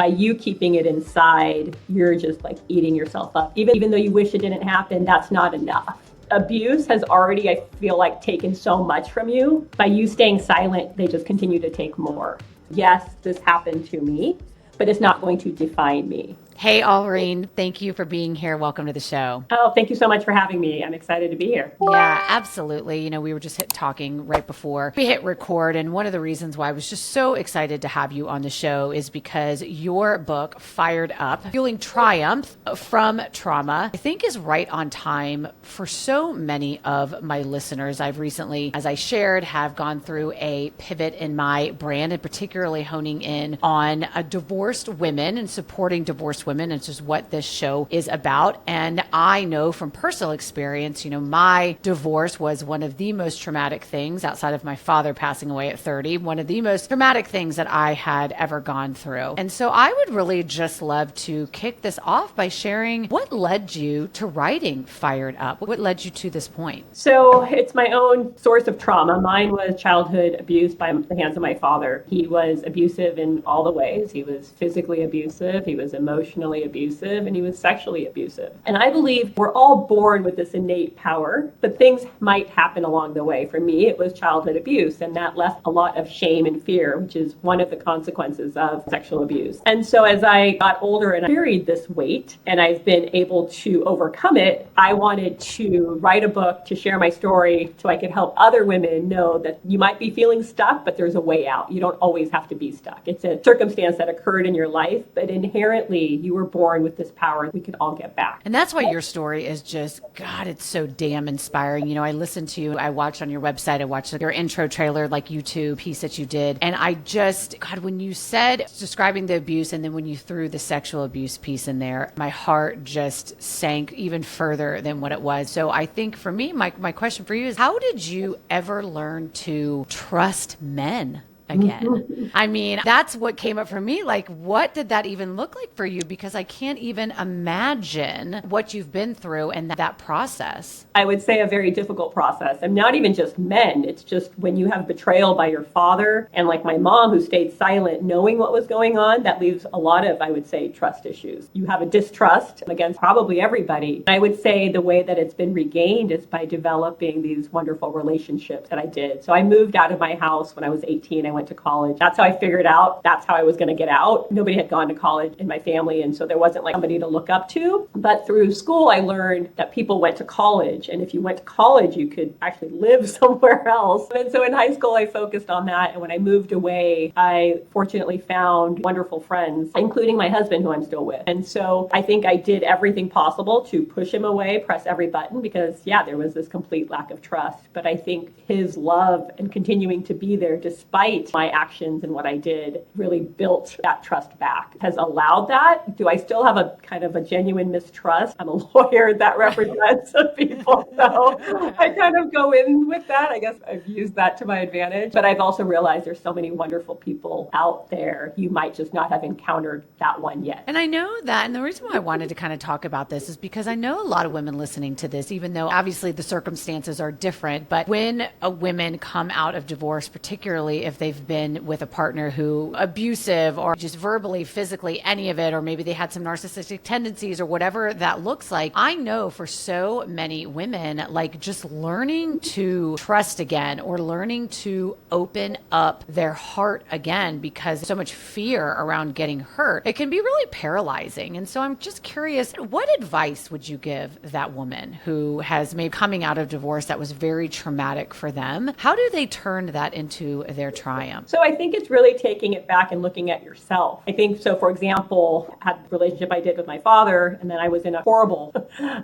by you keeping it inside, you're just like eating yourself up. Even though you wish it didn't happen, that's not enough. Abuse has already, I feel like, taken so much from you. By you staying silent, they just continue to take more. Yes, this happened to me, but it's not going to define me. Hey, Alreen, thank you for being here. Welcome to the show. Oh, thank you so much for having me. I'm excited to be here. Yeah, absolutely. We were just talking right before we hit record. And one of the reasons why I was just so excited to have you on the show is because your book, Fired Up, Fueling Triumph from Trauma, I think is right on time for so many of my listeners. I've recently, as I shared, have gone through a pivot in my brand and particularly honing in on divorced women and supporting divorced women. It's just what this show is about. And I know from personal experience, my divorce was one of the most traumatic things outside of my father passing away at 30, one of the most traumatic things that I had ever gone through. And so I would really just love to kick this off by sharing what led you to writing Fired Up. What led you to this point? So it's my own source of trauma. Mine was childhood abuse by the hands of my father. He was abusive in all the ways. He was physically abusive, he was emotionally abusive, and he was sexually abusive. And I believe we're all born with this innate power, but things might happen along the way. For me, it was childhood abuse, and that left a lot of shame and fear, which is one of the consequences of sexual abuse. And so as I got older and I carried this weight and I've been able to overcome it, I wanted to write a book to share my story so I could help other women know that you might be feeling stuck, but there's a way out. You don't always have to be stuck. It's a circumstance that occurred in your life, but inherently you were born with this power we could all get back. And that's why your story is just, God, it's so damn inspiring. I listened to you, I watched on your website, I watched your intro trailer, like YouTube piece that you did. And I just, God, when you said describing the abuse and then when you threw the sexual abuse piece in there, my heart just sank even further than what it was. So I think for me, my question for you is, how did you ever learn to trust men again? I mean, that's what came up for me. Like, what did that even look like for you? Because I can't even imagine what you've been through and that process. I would say a very difficult process. And not even just men. It's just when you have betrayal by your father and like my mom who stayed silent, knowing what was going on, that leaves a lot of, I would say, trust issues. You have a distrust against probably everybody. I would say the way that it's been regained is by developing these wonderful relationships that I did. So I moved out of my house when I was 18. I went to college. That's how I figured out that's how I was going to get out. Nobody had gone to college in my family, and so there wasn't like somebody to look up to. But through school, I learned that people went to college, and if you went to college, you could actually live somewhere else. And so in high school, I focused on that. And when I moved away, I fortunately found wonderful friends, including my husband, who I'm still with. And so I think I did everything possible to push him away, press every button, because there was this complete lack of trust. But I think his love and continuing to be there despite my actions and what I did really built that trust back, has allowed that. Do I still have a kind of a genuine mistrust? I'm a lawyer that represents people, so I kind of go in with that. I guess I've used that to my advantage, but I've also realized there's so many wonderful people out there. You might just not have encountered that one yet. And I know that, and the reason why I wanted to kind of talk about this is because I know a lot of women listening to this, even though obviously the circumstances are different, but when women come out of divorce, particularly if they've been with a partner who abusive or just verbally, physically, any of it, or maybe they had some narcissistic tendencies or whatever that looks like. I know for so many women, like just learning to trust again or learning to open up their heart again because so much fear around getting hurt, it can be really paralyzing. And so I'm just curious, what advice would you give that woman who has maybe coming out of divorce that was very traumatic for them? How do they turn that into their triumph? So I think it's really taking it back and looking at yourself. I think so, for example, I had a relationship I did with my father, and then I was in a horrible,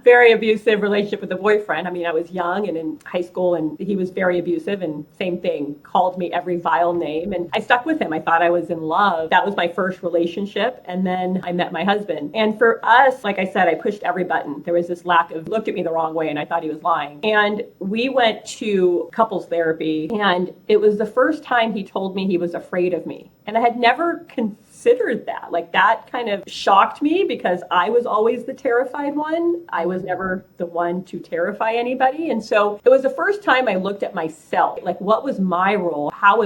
very abusive relationship with a boyfriend. I mean, I was young and in high school, and he was very abusive, and same thing, called me every vile name. And I stuck with him. I thought I was in love. That was my first relationship. And then I met my husband. And for us, like I said, I pushed every button. There was this lack of, looked at me the wrong way, and I thought he was lying. And we went to couples therapy, and it was the first time he told me he was afraid of me. And I had never considered considered that. Like that kind of shocked me because I was always the terrified one. I was never the one to terrify anybody. And so it was the first time I looked at myself, like what was my role? What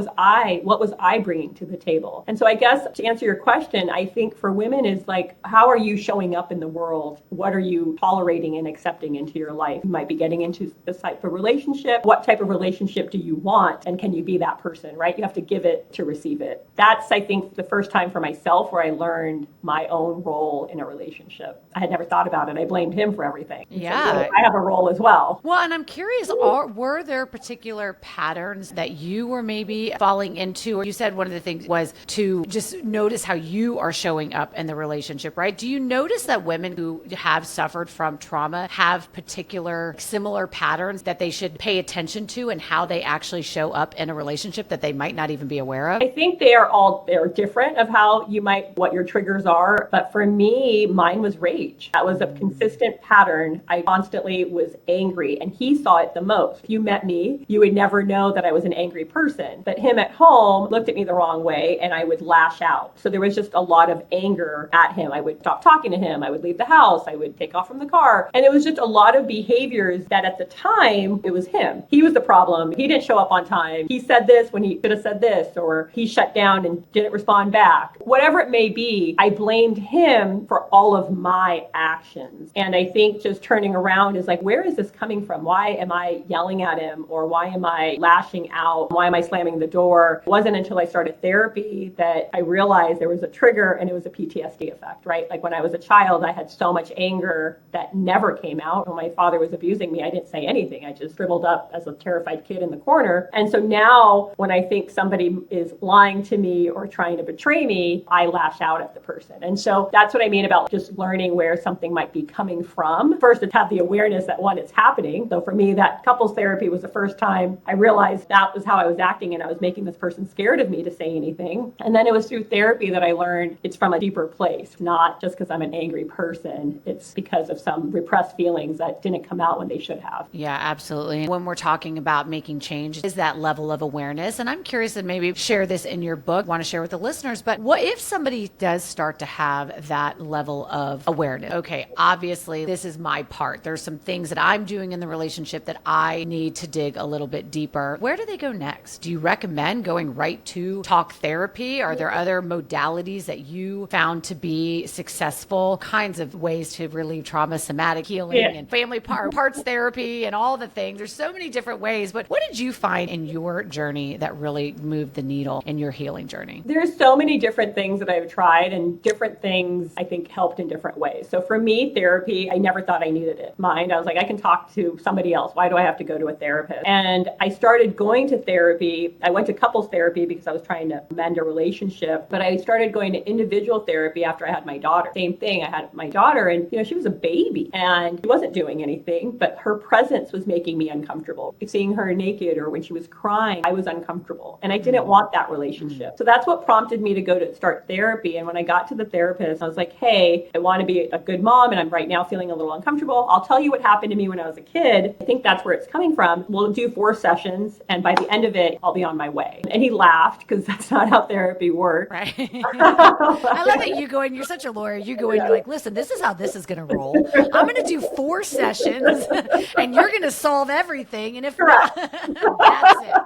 was I bringing to the table? And so I guess to answer your question, I think for women is like, how are you showing up in the world? What are you tolerating and accepting into your life? You might be getting into this type of relationship. What type of relationship do you want? And can you be that person, right? You have to give it to receive it. That's, I think, the first time for myself where I learned my own role in a relationship. I had never thought about it. I blamed him for everything. Yeah. So I have a role as well. Well, and I'm curious, were there particular patterns that you were maybe falling into? Or you said one of the things was to just notice how you are showing up in the relationship, right? Do you notice that women who have suffered from trauma have particular similar patterns that they should pay attention to and how they actually show up in a relationship that they might not even be aware of? I think they're different of what your triggers are. But for me, mine was rage. That was a consistent pattern. I constantly was angry and he saw it the most. If you met me, you would never know that I was an angry person. But him at home looked at me the wrong way and I would lash out. So there was just a lot of anger at him. I would stop talking to him. I would leave the house. I would take off from the car. And it was just a lot of behaviors that at the time, it was him. He was the problem. He didn't show up on time. He said this when he could have said this, or he shut down and didn't respond back. Whatever it may be, I blamed him for all of my actions. And I think just turning around is like, where is this coming from? Why am I yelling at him? Or why am I lashing out? Why am I slamming the door? It wasn't until I started therapy that I realized there was a trigger and it was a PTSD effect, right? Like when I was a child, I had so much anger that never came out. When my father was abusing me, I didn't say anything. I just shriveled up as a terrified kid in the corner. And so now when I think somebody is lying to me or trying to betray me, I lash out at the person. And so that's what I mean about just learning where something might be coming from. First, to have the awareness that one, it's happening. So for me, that couples therapy was the first time I realized that was how I was acting and I was making this person scared of me to say anything. And then it was through therapy that I learned it's from a deeper place, not just because I'm an angry person. It's because of some repressed feelings that didn't come out when they should have. Yeah, absolutely. When we're talking about making change, is that level of awareness. And I'm curious to maybe share this in your book, want to share with the listeners, but what if somebody does start to have that level of awareness? Okay, obviously this is my part. There's some things that I'm doing in the relationship that I need to dig a little bit deeper. Where do they go next? Do you recommend going right to talk therapy? Are there other modalities that you found to be successful, kinds of ways to relieve trauma, somatic healing and family parts therapy and all the things? There's so many different ways, but what did you find in your journey that really moved the needle in your healing journey? There's so many different things that I've tried and different things I think helped in different ways. So for me, therapy, I never thought I needed it. I was like, I can talk to somebody else. Why do I have to go to a therapist? And I started going to therapy. I went to couples therapy because I was trying to mend a relationship, but I started going to individual therapy after I had my daughter. Same thing. I had my daughter and, she was a baby and she wasn't doing anything, but her presence was making me uncomfortable. Seeing her naked or when she was crying, I was uncomfortable and I didn't want that relationship. So that's what prompted me to go to start therapy. And when I got to the therapist, I was like, hey, I want to be a good mom and I'm right now feeling a little uncomfortable. I'll tell you what happened to me when I was a kid. I think that's where it's coming from. We'll do 4 sessions and by the end of it, I'll be on my way. And he laughed because that's not how therapy works. Right. I love that you go in, you're such a lawyer. You go in, you're like, listen, this is how this is going to roll. I'm going to do 4 sessions and you're going to solve everything. And if not, that's it.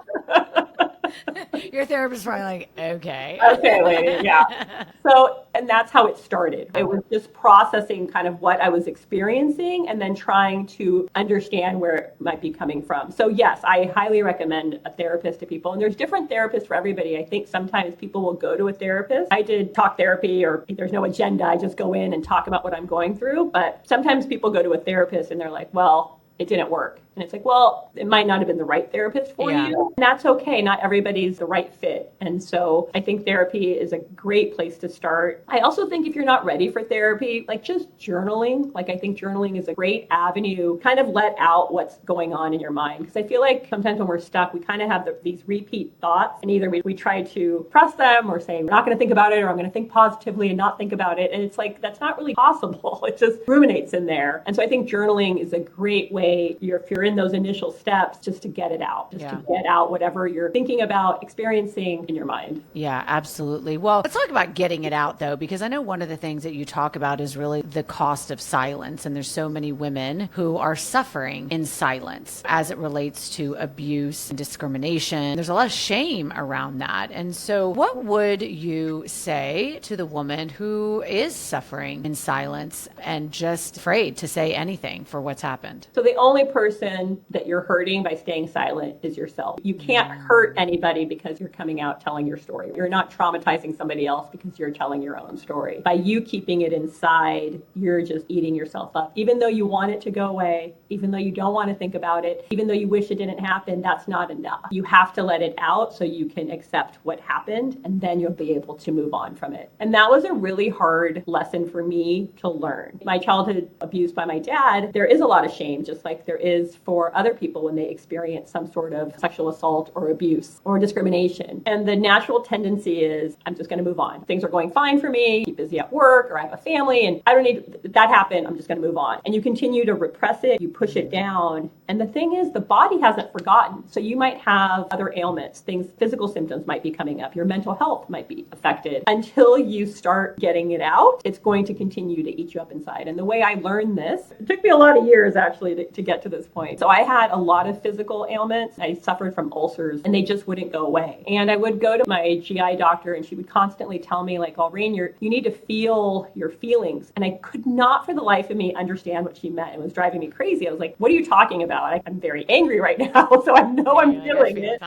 Your therapist is probably like, okay. Okay, lady, yeah. So, and that's how it started. It was just processing kind of what I was experiencing and then trying to understand where it might be coming from. So yes, I highly recommend a therapist to people. And there's different therapists for everybody. I think sometimes people will go to a therapist. I did talk therapy or there's no agenda. I just go in and talk about what I'm going through. But sometimes people go to a therapist and they're like, well, it didn't work. And it's like, well, it might not have been the right therapist for you. And that's okay. Not everybody's the right fit. And so I think therapy is a great place to start. I also think if you're not ready for therapy, like just journaling, I think journaling is a great avenue, kind of let out what's going on in your mind. Because I feel like sometimes when we're stuck, we kind of have these repeat thoughts and either we try to press them or say, we're not going to think about it, or I'm going to think positively and not think about it. And it's like, that's not really possible. It just ruminates in there. And so I think journaling is a great way, if you're in those initial steps just to get it out, just to get out whatever you're thinking about, experiencing in your mind. Yeah, absolutely. Well, let's talk about getting it out, though, because I know one of the things that you talk about is really the cost of silence. And there's so many women who are suffering in silence as it relates to abuse and discrimination. There's a lot of shame around that. And so what would you say to the woman who is suffering in silence and just afraid to say anything for what's happened? So the only person that you're hurting by staying silent is yourself. You can't hurt anybody because you're coming out telling your story. You're not traumatizing somebody else because you're telling your own story. By you keeping it inside, you're just eating yourself up. Even though you want it to go away, even though you don't want to think about it, even though you wish it didn't happen, that's not enough. You have to let it out so you can accept what happened, and then you'll be able to move on from it. And that was a really hard lesson for me to learn. My childhood abuse by my dad, there is a lot of shame, just like there is for other people when they experience some sort of sexual assault or abuse or discrimination. And the natural tendency is, I'm just going to move on. Things are going fine for me. I'm busy at work, or I have a family, and I don't need that happen. I'm just going to move on. And you continue to repress it. You push it down. And the thing is, the body hasn't forgotten. So you might have other ailments, things, physical symptoms might be coming up. Your mental health might be affected. Until you start getting it out, it's going to continue to eat you up inside. And the way I learned this, it took me a lot of years actually to get to this point. So I had a lot of physical ailments. I suffered from ulcers, and they just wouldn't go away. And I would go to my GI doctor, and she would constantly tell me, like, Alreen, you need to feel your feelings. And I could not for the life of me understand what she meant. It was driving me crazy. I was like, what are you talking about? I'm very angry right now, so I know I'm feeling it.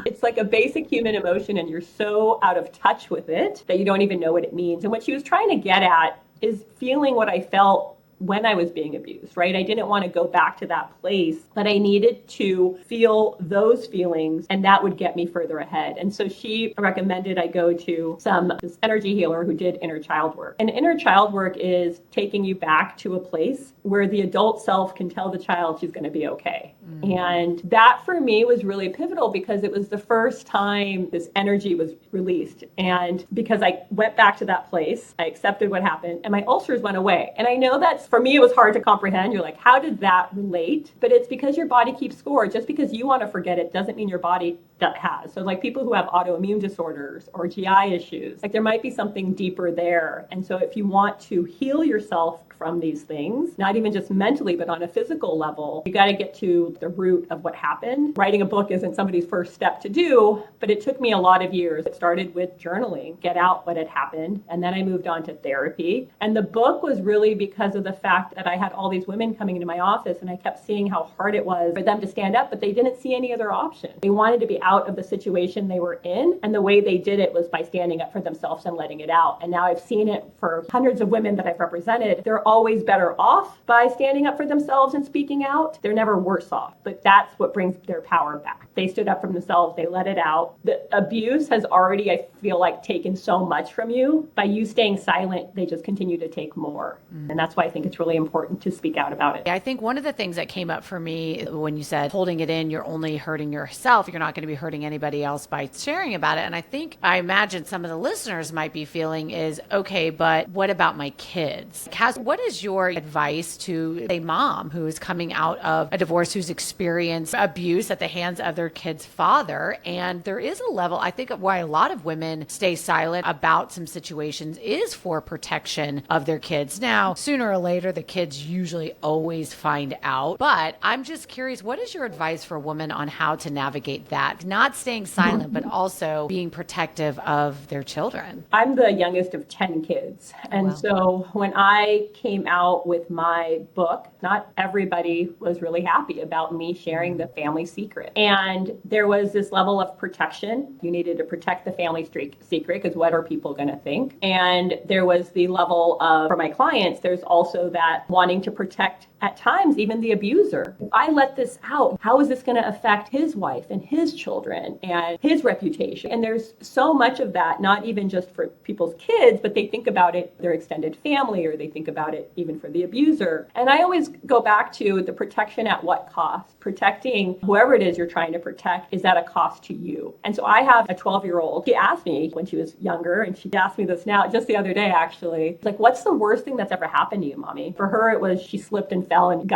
It's like a basic human emotion, and you're so out of touch with it that you don't even know what it means. And what she was trying to get at is feeling what I felt when I was being abused, right? I didn't want to go back to that place, but I needed to feel those feelings, and that would get me further ahead. And so she recommended I go to this energy healer who did inner child work. And inner child work is taking you back to a place where the adult self can tell the child she's going to be okay. And that for me was really pivotal because it was the first time this energy was released. And because I went back to that place, I accepted what happened, and my ulcers went away. And I know that's, for me, it was hard to comprehend. You're like, how did that relate? But it's because your body keeps score. Just because you want to forget it doesn't mean your body has. So like people who have autoimmune disorders or GI issues, like there might be something deeper there. And so if you want to heal yourself from these things, not even just mentally, but on a physical level, you got to get to the root of what happened. Writing a book isn't somebody's first step to do, but it took me a lot of years. It started with journaling, get out what had happened, and then I moved on to therapy. And the book was really because of the fact that I had all these women coming into my office, and I kept seeing how hard it was for them to stand up, but they didn't see any other option. They wanted to be out of the situation they were in, and the way they did it was by standing up for themselves and letting it out. And now I've seen it for hundreds of women that I've represented. They're always better off by standing up for themselves and speaking out. They're never worse off, but that's what brings their power back. They stood up for themselves, they let it out. The abuse has already, I feel like, taken so much from you. By you staying silent, they just continue to take more. And that's why I think it's really important to speak out about it. I think one of the things that came up for me when you said holding it in, you're only hurting yourself. You're not going to be hurting anybody else by sharing about it. And I imagine some of the listeners might be feeling is, okay, but what about my kids? What is your advice to a mom who is coming out of a divorce, who's experienced abuse at the hands of their kid's father? And there is a level, I think, why a lot of women stay silent about some situations is for protection of their kids. Now, sooner or later, the kids usually always find out. But I'm just curious, what is your advice for a woman on how to navigate that? Not staying silent, but also being protective of their children. I'm the youngest of 10 kids. And so when I came out with my book, not everybody was really happy about me sharing the family secret. And there was this level of protection. You needed to protect the family secret because what are people going to think? And there was the level of, for my clients, there's also that wanting to protect at times even the abuser. If I let this out, how is this going to affect his wife and his children? children and his reputation. And there's so much of that, not even just for people's kids, but they think about it, their extended family, or they think about it even for the abuser. And I always go back to the protection at what cost? Protecting whoever it is you're trying to protect is at a cost to you. And so I have a 12-year-old. She asked me when she was younger, and she asked me this now, just the other day, actually, like, what's the worst thing that's ever happened to you, Mommy? For her, it was she slipped and fell and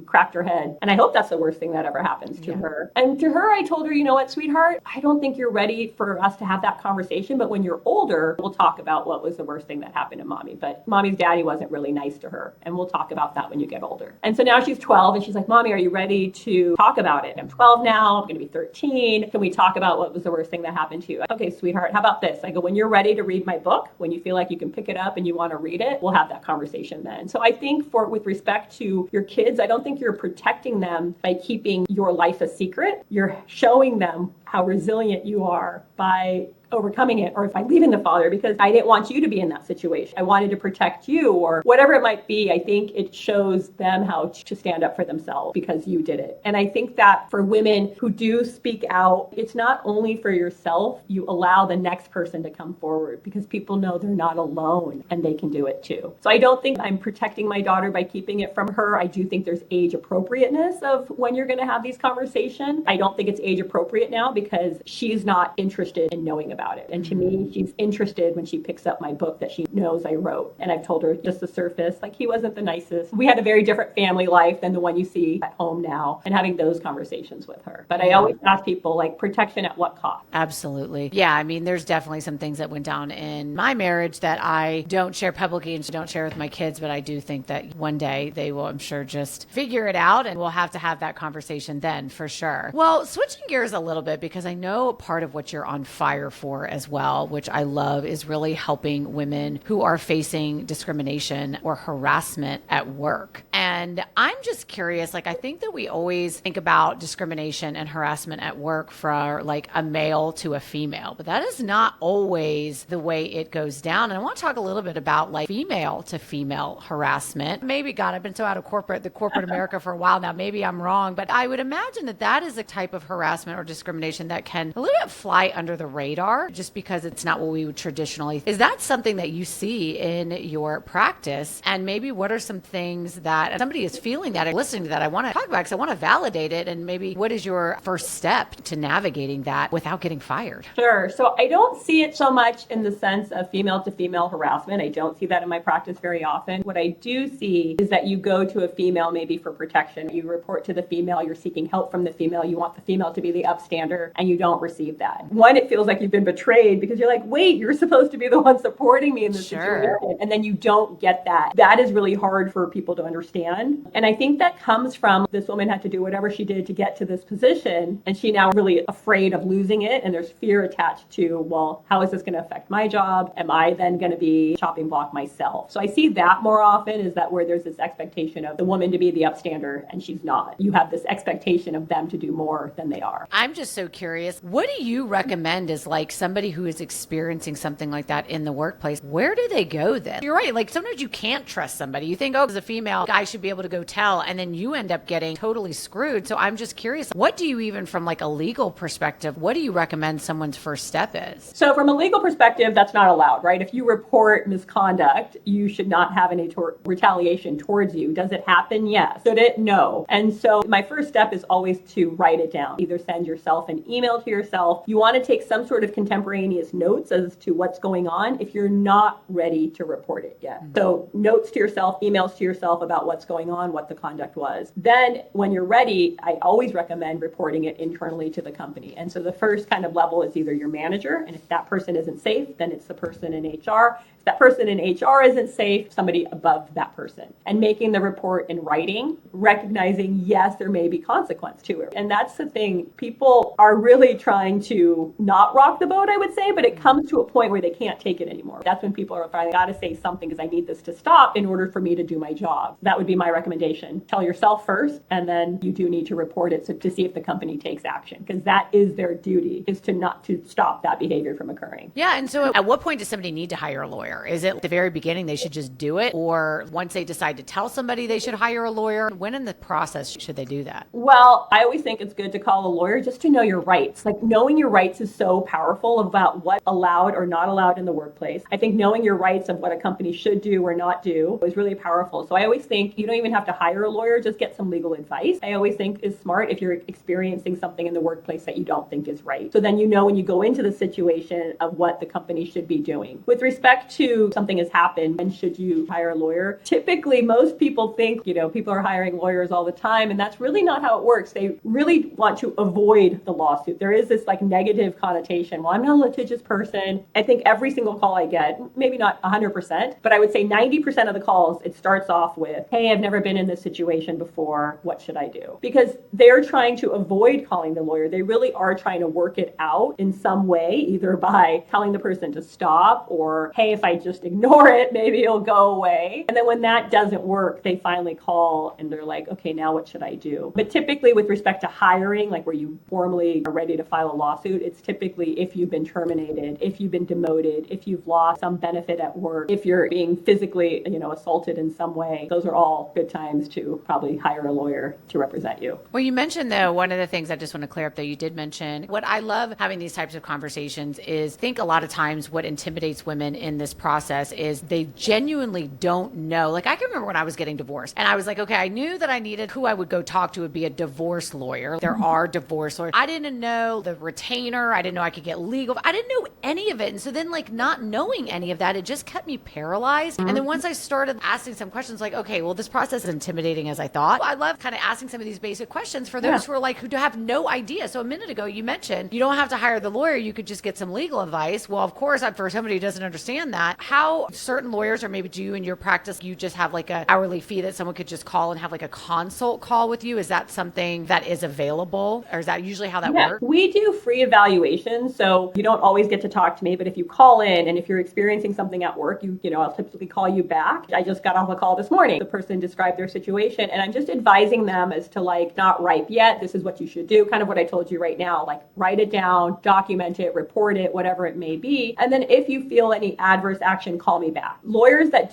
cracked her head. And I hope that's the worst thing that ever happens to her. And to her, I told her, you know what, sweetheart, I don't think you're ready for us to have that conversation, but when you're older, we'll talk about what was the worst thing that happened to Mommy. But Mommy's daddy wasn't really nice to her, and we'll talk about that when you get older. And so now she's 12, and she's like, Mommy, are you ready to talk about it? I'm 12 now, I'm going to be 13. Can we talk about what was the worst thing that happened to you? Okay, sweetheart, how about this? I go, when you're ready to read my book, when you feel like you can pick it up and you want to read it, we'll have that conversation then. So I think with respect to your kids, I don't think you're protecting them by keeping your life a secret. You're showing them how resilient you are by overcoming it, or if I leave in the father because I didn't want you to be in that situation. I wanted to protect you, or whatever it might be. I think it shows them how to stand up for themselves because you did it. And I think that for women who do speak out, it's not only for yourself, you allow the next person to come forward because people know they're not alone and they can do it too. So I don't think I'm protecting my daughter by keeping it from her. I do think there's age appropriateness of when you're going to have these conversations. I don't think it's age appropriate now because she's not interested in knowing about it. And to me, she's interested when she picks up my book that she knows I wrote. And I've told her just the surface, like, he wasn't the nicest. We had a very different family life than the one you see at home now, and having those conversations with her. But I always ask people, like, protection at what cost? Absolutely. Yeah, I mean, there's definitely some things that went down in my marriage that I don't share publicly and don't share with my kids, but I do think that one day they will, I'm sure, just figure it out, and we'll have to have that conversation then for sure. Well, switching gears a little bit, because I know part of what you're on fire for as well, which I love, is really helping women who are facing discrimination or harassment at work. And I'm just curious, like, I think that we always think about discrimination and harassment at work for like a male to a female, but that is not always the way it goes down. And I want to talk a little bit about like female to female harassment. Maybe, God, I've been so out of the corporate America for a while now. Maybe I'm wrong, but I would imagine that that is a type of harassment or discrimination that can a little bit fly under the radar just because it's not what we would traditionally. Is that something that you see in your practice? And maybe what are some things that somebody is feeling that and listening to that I want to talk about because I want to validate it, and maybe what is your first step to navigating that without getting fired? Sure. So I don't see it so much in the sense of female to female harassment. I don't see that in my practice very often. What I do see is that you go to a female maybe for protection. You report to the female, you're seeking help from the female, you want the female to be the upstander, and you don't receive that. One, it feels like you've been betrayed because you're like, wait, you're supposed to be the one supporting me in this situation. And then you don't get that. That is really hard for people to understand. And I think that comes from this woman had to do whatever she did to get to this position. And she now really afraid of losing it. And there's fear attached to, well, how is this going to affect my job? Am I then going to be chopping block myself? So I see that more often, is that where there's this expectation of the woman to be the upstander and she's not. You have this expectation of them to do more than they are. I'm just so curious. What do you recommend as like somebody who is experiencing something like that in the workplace? Where do they go then? You're right. Like sometimes you can't trust somebody. You think, oh, as a female, guy should be able to go tell, and then you end up getting totally screwed. So I'm just curious, what do you, even from like a legal perspective, what do you recommend someone's first step is? So from a legal perspective, that's not allowed, right? If you report misconduct, you should not have any retaliation towards you. Does it happen? Yes. Should it? No. And so my first step is always to write it down. Either send yourself an email to yourself. You want to take some sort of contemporaneous notes as to what's going on if you're not ready to report it yet. So notes to yourself, emails to yourself about what's going on, what the conduct was. Then when you're ready, I always recommend reporting it internally to the company. And so the first kind of level is either your manager, and if that person isn't safe, then it's the person in HR. If that person in HR isn't safe, somebody above that person. And making the report in writing, recognizing, yes, there may be consequence to it. And that's the thing. People are really trying to not rock the boat, I would say, but it comes to a point where they can't take it anymore. That's when people are like, I got to say something because I need this to stop in order for me to do my job. That would be my recommendation. Tell yourself first, and then you do need to report it to see if the company takes action, because that is their duty, is to not to stop that behavior from occurring. Yeah. And so at what point does somebody need to hire a lawyer? lawyer? Is it at the very beginning they should just do it? Or once they decide to tell somebody they should hire a lawyer, when in the process should they do that? Well, I always think it's good to call a lawyer just to know your rights. Like knowing your rights is so powerful about what's allowed or not allowed in the workplace. I think knowing your rights of what a company should do or not do is really powerful. So I always think you don't even have to hire a lawyer, just get some legal advice. I always think is smart if you're experiencing something in the workplace that you don't think is right. So then you know when you go into the situation of what the company should be doing. With respect to something has happened and should you hire a lawyer, typically most people think, people are hiring lawyers all the time, and that's really not how it works. They really want to avoid the lawsuit. There is this like negative connotation. Well, I'm not a litigious person. I think every single call I get, maybe not 100%, but I would say 90% of the calls, it starts off with, hey, I've never been in this situation before. What should I do? Because they're trying to avoid calling the lawyer. They really are trying to work it out in some way, either by telling the person to stop or, hey, if I just ignore it, maybe it'll go away. And then when that doesn't work, they finally call and they're like, okay, now what should I do? But typically with respect to hiring, like where you formally are ready to file a lawsuit, it's typically if you've been terminated, if you've been demoted, if you've lost some benefit at work, if you're being physically, assaulted in some way. Those are all good times to probably hire a lawyer to represent you. Well, you mentioned though, one of the things I just want to clear up that you did mention, what I love having these types of conversations is I think a lot of times what intimidates women in this process is they genuinely don't know. Like I can remember when I was getting divorced and I was like, okay, I knew that I needed who I would go talk to would be a divorce lawyer. There are divorce lawyers. I didn't know the retainer. I didn't know I could get legal. I didn't know any of it. And so then like not knowing any of that, it just kept me paralyzed. And then once I started asking some questions like, okay, well, this process is intimidating as I thought. I love kind of asking some of these basic questions for those who are like, who have no idea. So a minute ago, you mentioned you don't have to hire the lawyer. You could just get some legal advice. Well, of course, for somebody who doesn't understand that, how certain lawyers, or maybe do you in your practice, you just have like an hourly fee that someone could just call and have like a consult call with you? Is that something that is available? Or is that usually how that works? We do free evaluations. So you don't always get to talk to me, but if you call in and if you're experiencing something at work, I'll typically call you back. I just got off a call this morning. The person described their situation and I'm just advising them as to like, not ripe yet. This is what you should do. Kind of what I told you right now, like write it down, document it, report it, whatever it may be. And then if you feel any adverse action, call me back. Lawyers that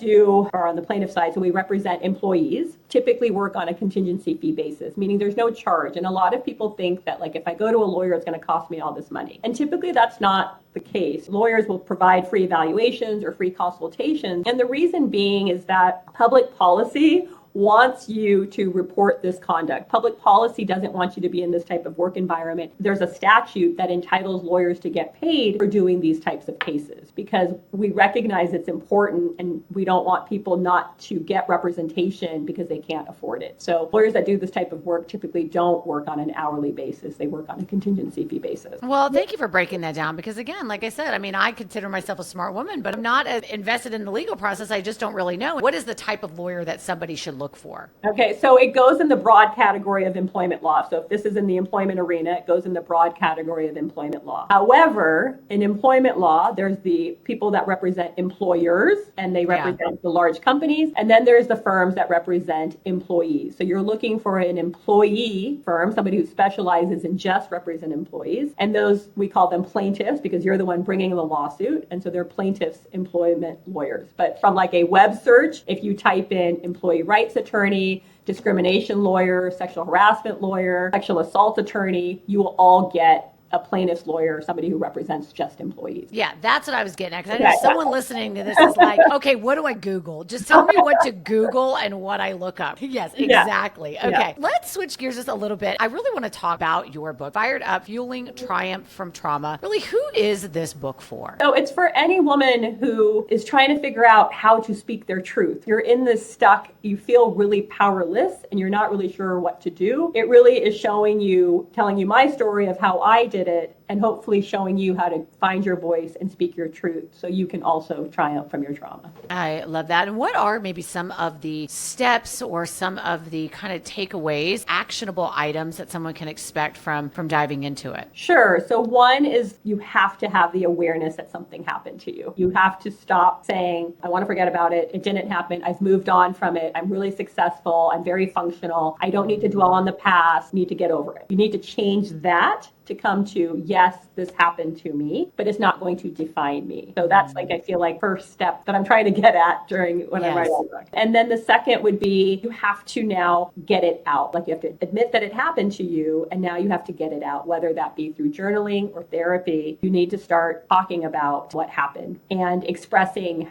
are on the plaintiff side, so we represent employees, typically work on a contingency fee basis, meaning there's no charge. And a lot of people think that like, if I go to a lawyer, it's going to cost me all this money. And typically that's not the case. Lawyers will provide free evaluations or free consultations. And the reason being is that public policy wants you to report this conduct. Public policy doesn't want you to be in this type of work environment. There's a statute that entitles lawyers to get paid for doing these types of cases because we recognize it's important and we don't want people not to get representation because they can't afford it. So lawyers that do this type of work typically don't work on an hourly basis. They work on a contingency fee basis. Well, thank you for breaking that down because again, like I said, I consider myself a smart woman, but I'm not invested in the legal process. I just don't really know. What is the type of lawyer that somebody should look for? Okay, so it goes in the broad category of employment law. So if this is in the employment arena, it goes in the broad category of employment law. However, in employment law, there's the people that represent employers and they represent the large companies. And then there's the firms that represent employees. So you're looking for an employee firm, somebody who specializes in just represent employees. And those, we call them plaintiffs because you're the one bringing the lawsuit. And so they're plaintiffs employment lawyers. But from like a web search, if you type in employee rights attorney, discrimination lawyer, sexual harassment lawyer, sexual assault attorney, you will all get a plaintiff's lawyer, somebody who represents just employees. Yeah, that's what I was getting at. Because I know someone listening to this is like, okay, what do I Google? Just tell me what to Google and what I look up. Yes, exactly. Yeah. Okay, let's switch gears just a little bit. I really want to talk about your book, Fired Up, Fueling Triumph from Trauma. Really, who is this book for? So it's for any woman who is trying to figure out how to speak their truth. You're in this stuck, you feel really powerless and you're not really sure what to do. It really is telling you my story of how I did it and hopefully showing you how to find your voice and speak your truth so you can also triumph from your trauma. I love that. And what are maybe some of the steps or some of the kind of takeaways, actionable items that someone can expect from diving into it? Sure. So one is you have to have the awareness that something happened to you. You have to stop saying, I want to forget about it. It didn't happen. I've moved on from it. I'm really successful. I'm very functional. I don't need to dwell on the past. I need to get over it. You need to change that to come to, yes, yes, this happened to me, but it's not going to define me. So that's like, I feel like first step that I'm trying to get at when I'm writing the book. And then the second would be you have to now get it out. Like you have to admit that it happened to you, and now you have to get it out, whether that be through journaling or therapy. You need to start talking about what happened and expressing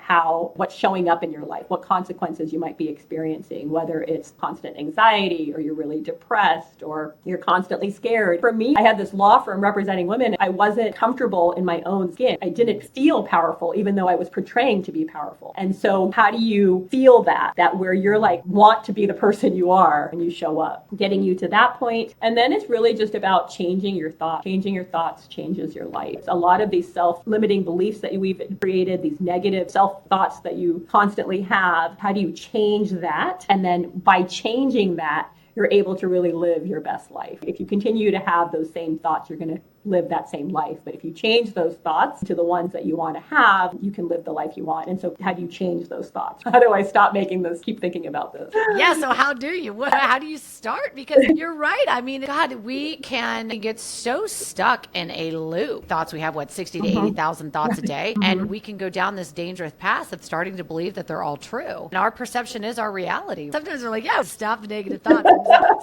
what's showing up in your life, what consequences you might be experiencing, whether it's constant anxiety or you're really depressed or you're constantly scared. For me, I had this law firm representing women. I wasn't comfortable in my own skin. I didn't feel powerful, even though I was portraying to be powerful. And so how do you feel that where you're like, want to be the person you are when you show up, getting you to that point. And then it's really just about changing your thoughts. Changing your thoughts changes your life. A lot of these self-limiting beliefs that we've created, these negative self-thoughts that you constantly have, how do you change that? And then by changing that, you're able to really live your best life. If you continue to have those same thoughts, you're going to live that same life. But if you change those thoughts to the ones that you want to have, you can live the life you want. And so how do you change those thoughts? How do I stop making this, keep thinking about this? Yeah, so how do you? How do you start? Because you're right. I mean, God, we can get so stuck in a loop. Thoughts, we have 60 to 80,000 thoughts a day. And we can go down this dangerous path of starting to believe that they're all true. And our perception is our reality. Sometimes we're like, yeah, stop the negative thoughts.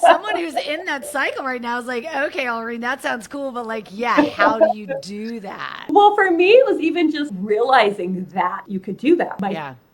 Someone who's in that cycle right now is like, okay, Alreen, that sounds cool, but like, yeah, how do you do that? Well, for me, it was even just realizing that you could do that.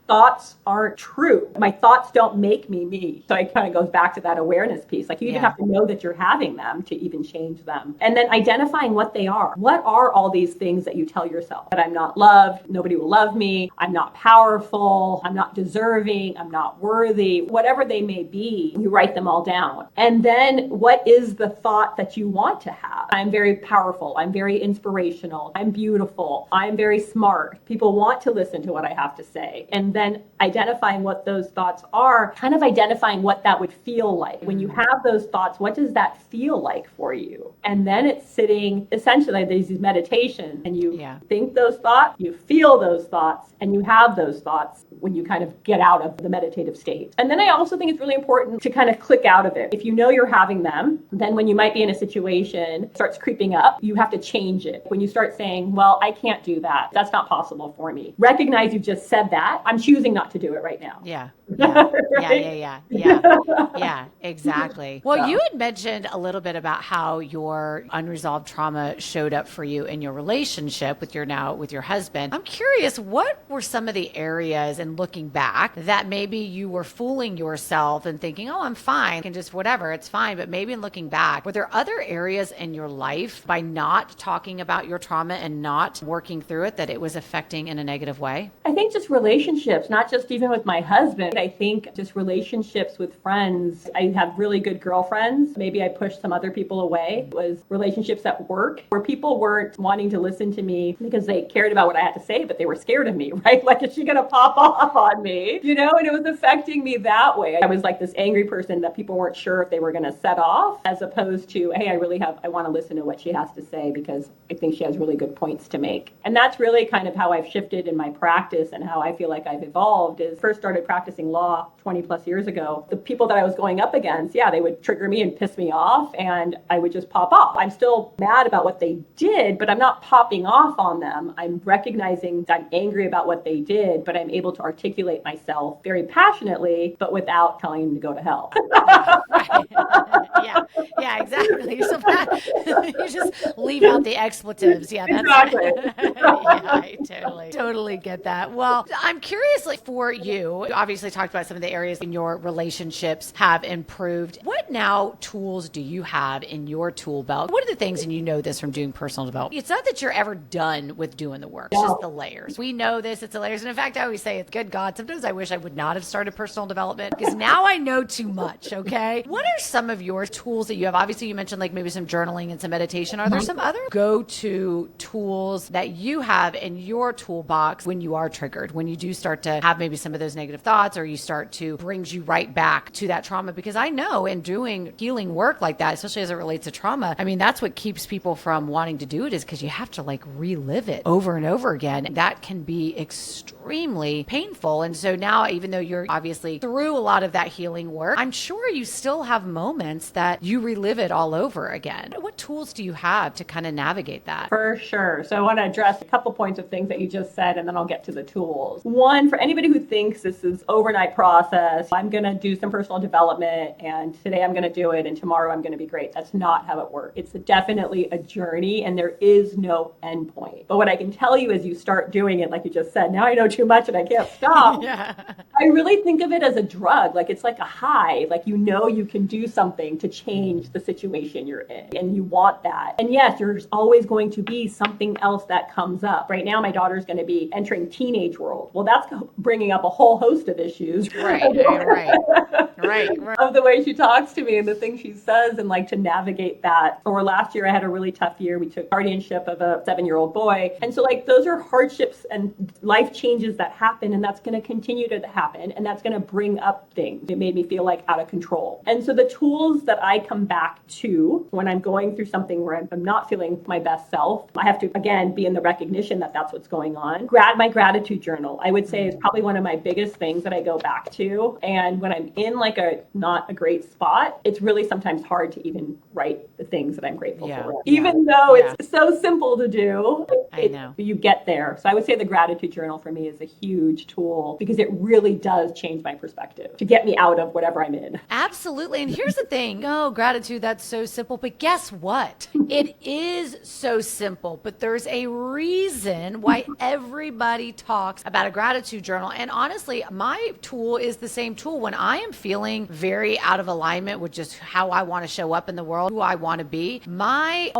Thoughts aren't true. My thoughts don't make me. So it kind of goes back to that awareness piece. Like you even have to know that you're having them to even change them. And then identifying what they are. What are all these things that you tell yourself? That I'm not loved, nobody will love me, I'm not powerful, I'm not deserving, I'm not worthy, whatever they may be, you write them all down. And then what is the thought that you want to have? I'm very powerful, I'm very inspirational, I'm beautiful, I'm very smart. People want to listen to what I have to say. And then identifying what those thoughts are, kind of identifying what that would feel like. When you have those thoughts, what does that feel like for you? And then it's sitting, essentially, there's these meditations, and you think those thoughts, you feel those thoughts, and you have those thoughts when you kind of get out of the meditative state. And then I also think it's really important to kind of click out of it. If you know you're having them, then when you might be in a situation, it starts creeping up, you have to change it. When you start saying, well, I can't do that, that's not possible for me. Recognize you just said that. I'm choosing not to do it right now. Yeah, Right? yeah, exactly. Well, you had mentioned a little bit about how your unresolved trauma showed up for you in your relationship with your husband. I'm curious, what were some of the areas, and looking back, that maybe you were fooling yourself and thinking, oh, I'm fine, and just whatever, it's fine. But maybe in looking back, were there other areas in your life, by not talking about your trauma and not working through it, that it was affecting in a negative way? I think just relationships, not just even with my husband. I think just relationships with friends. I have really good girlfriends. Maybe I pushed some other people away. It was relationships at work where people weren't wanting to listen to me because they cared about what I had to say, but they were scared of me, right? Like, is she going to pop off on me? And it was affecting me that way. I was like this angry person that people weren't sure if they were going to set off, as opposed to, hey, I want to listen to what she has to say because I think she has really good points to make. And that's really kind of how I've shifted in my practice and how I feel like I've evolved. Is first started practicing law 20 plus years ago. The people that I was going up against, they would trigger me and piss me off, and I would just pop off. I'm still mad about what they did, but I'm not popping off on them. I'm recognizing that I'm angry about what they did, but I'm able to articulate myself very passionately, but without telling them to go to hell. Yeah, exactly. You just leave out the expletives. Yeah, that's exactly. I totally get that. Well, I'm curious, like, for you obviously talked about some of the areas in your relationships have improved. What now tools do you have in your tool belt? What are the things, and you know this from doing personal development, it's not that you're ever done with doing the work. It's just the layers. We know this, it's the layers. And in fact, I always say, it's good God, sometimes I wish I would not have started personal development because now I know too much, okay? What are some of your tools that you have? Obviously, you mentioned like maybe some journaling and some meditation. Are there some other go-to tools that you have in your toolbox when you are triggered, when you do start to have maybe some of those negative thoughts, or you start to brings you right back to that trauma? Because I know in doing healing work like that, especially as it relates to trauma, I mean, that's what keeps people from wanting to do it, is because you have to like relive it over and over again. That can be extremely painful. And so now, even though you're obviously through a lot of that healing work, I'm sure you still have moments that you relive it all over again. What tools do you have to kind of navigate that? For sure. So I want to address a couple points of things that you just said, and then I'll get to the tools. One, for anybody who thinks this is overnight process, I'm going to do some personal development, and today I'm going to do it, and tomorrow I'm going to be great. That's not how it works. It's definitely a journey, and there is no end point. But what I can tell you is you start doing it, like you just said, now I know too much and I can't stop. Yeah. I really think of it as a drug. Like it's like a high. Like you know you can do something to change the situation you're in, and you want that. And yes, there's always going to be something else that comes up. Right now, my daughter's going to be entering teenage world. Well, that's bringing up a whole host of issues. Right. Of the way she talks to me and the things she says, and like to navigate that. Or last year, I had a really tough year. We took guardianship of a 7-year-old boy. And so like those are hardships and life changes that happen, and that's going to continue to happen, and that's going to bring up things. It made me feel like out of control. And so the tools that I come back to when I'm going through something where I'm not feeling my best self, I have to, again, be in the recognition that that's what's going on. My gratitude journal, I would say, is probably one of my biggest things that I go back to. And when I'm in like a not a great spot, it's really sometimes hard to even write the things that I'm grateful for. Even though it's so simple to do, I know. You get there. So I would say the gratitude journal for me is a huge tool because it really does change my perspective to get me out of whatever I'm in. Absolutely. And here's the thing. Oh, gratitude, that's so simple. But guess what? It is so simple, but there's a reason why everybody talks about a gratitude journal. And honestly, my tool is the same tool when I am feeling very out of alignment with just how I want to show up in the world, who I want to be. My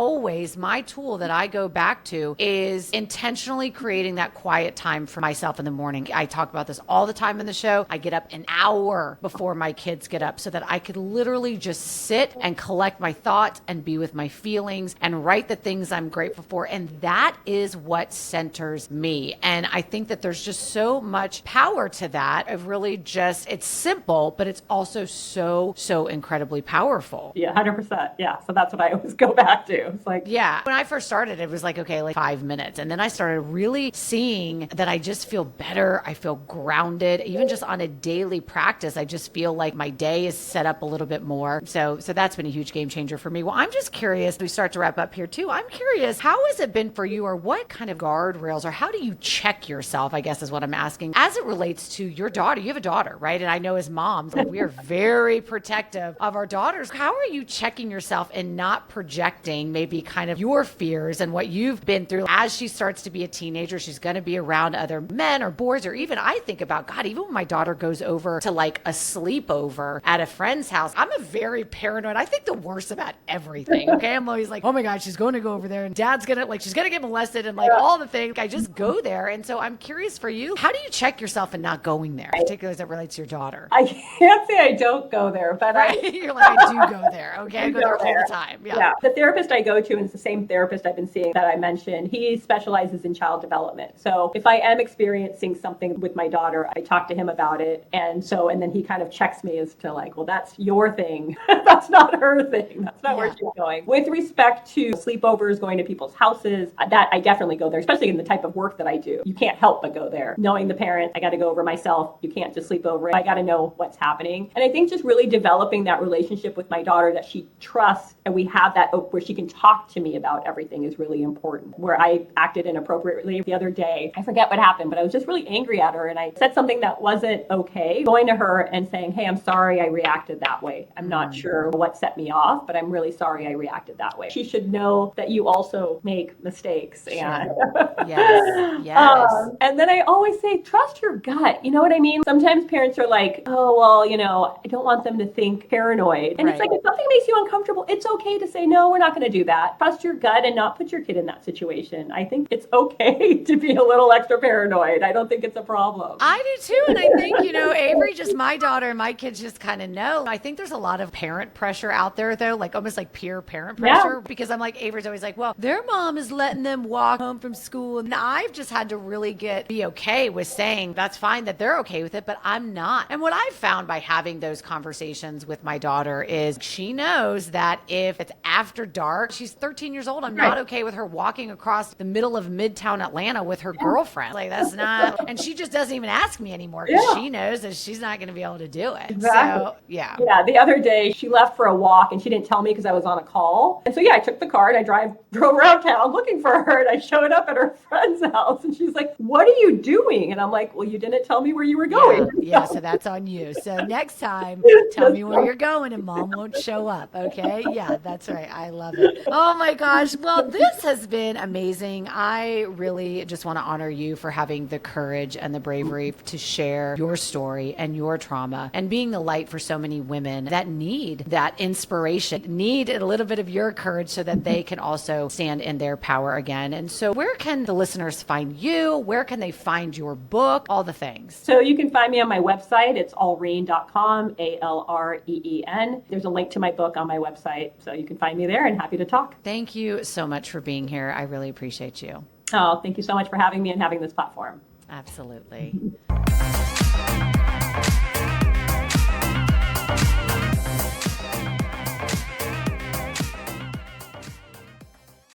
tool that I go back to is intentionally creating that quiet time for myself in the morning. I talk about this all the time in the show. I get up an hour before my kids get up so that I could literally just sit and collect my thoughts and be with my feelings and write the things I'm grateful for. And that is what centers me. And I think that there's just so much power to that. Of really just, it's simple, but it's also so incredibly powerful. Yeah, 100%. Yeah. So that's what I always go back to. It's like, yeah. When I first started, it was like, okay, like 5 minutes. And then I started really seeing that I just feel better. I feel grounded. Even just on a daily practice, I just feel like my day is set up a little bit more. So that's been a huge game changer for me. Well, I'm just curious, we start to wrap up here too. I'm curious, how has it been for you, or what kind of guardrails, or how do you check yourself, I guess is what I'm asking, as it relates to your daughter? You have a daughter, right? And I know as moms, we are very protective of our daughters. How are you checking yourself and not projecting maybe kind of your fears and what you've been through as she starts to be a teenager? She's going to be around other men or boys, or even I think about, God, even when my daughter goes over to like a sleepover at a friend's house, I'm a very paranoid. I think the worst about everything. Okay. I'm always like, oh my God, she's going to go over there and dad's going to like, she's going to get molested and like all the things. I just go there. And so I'm curious for you, how do you check yourself and not going there, particularly as it relates to your daughter? I can't say I don't go there, but right? You're like, I do go there. Okay. I go there all the time. Yeah. The therapist I go to, and it's the same therapist I've been seeing that I mentioned, he specializes in child development. So if I am experiencing something with my daughter, I talk to him about it. And then he kind of checks me as to like, well, that's your thing. That's not her thing. That's not where she's going. With respect to sleepovers, going to people's houses, that I definitely go there, especially in the type of work that I do. You can't help but go there. Knowing the parent, I got to go over myself. You can't just sleep over it. I got to know what's happening. And I think just really developing that relationship with my daughter that she trusts, and we have that where she can talk to me about everything is really important. Where I acted inappropriately the other day, I forget what happened, but I was just really angry at her, and I said something that wasn't okay. Going to her and saying, hey, I'm sorry I reacted that way. I'm not sure what set me off, but I'm really sorry I reacted that way. She should know that you also make mistakes. And yes. And then I always say, trust your gut. You know what I mean? Sometimes parents are like, oh, well, I don't want them to think paranoid. And it's like, if something makes you uncomfortable, it's okay to say, no, we're not going to do that. Trust your gut and not put your kid in that situation. I think it's okay to be a little extra paranoid. I don't think it's a problem. I do too. And I think, Avery, just my daughter and my kids just kind of know. I think there's a lot of parent pressure out there, though, like almost like peer parent pressure, because I'm like, Avery's always like, well, their mom is letting them walk home from school. And I've just had to really be okay with saying that's fine that they're okay with it, but I'm not. And what I've found by having those conversations with my daughter is she knows that if it's after dark, she's 13 years old. I'm not okay with her walking across the middle of Midtown Atlanta with her girlfriend. Like, that's not, and she just doesn't even ask me anymore. anymore because she knows that she's not going to be able to do it. Exactly. So, yeah. Yeah, the other day she left for a walk and she didn't tell me because I was on a call. And so, I took the car and I drove around town looking for her. And I showed up at her friend's house and she's like, "What are you doing?" And I'm like, "Well, you didn't tell me where you were going." Yeah, so that's on you. So next time, tell me where you're going and mom won't show up. Okay. Yeah, that's right. I love it. Oh my gosh. Well, this has been amazing. I really just want to honor you for having the courage and the bravery to share your story and your trauma and being the light for so many women that need that inspiration, need a little bit of your courage so that they can also stand in their power again. And so where can the listeners find you? Where can they find your book? All the things. So you can find me on my website. It's alreen.com, ALREEN. There's a link to my book on my website. So you can find me there and happy to talk. Thank you so much for being here. I really appreciate you. Oh, thank you so much for having me and having this platform. Absolutely.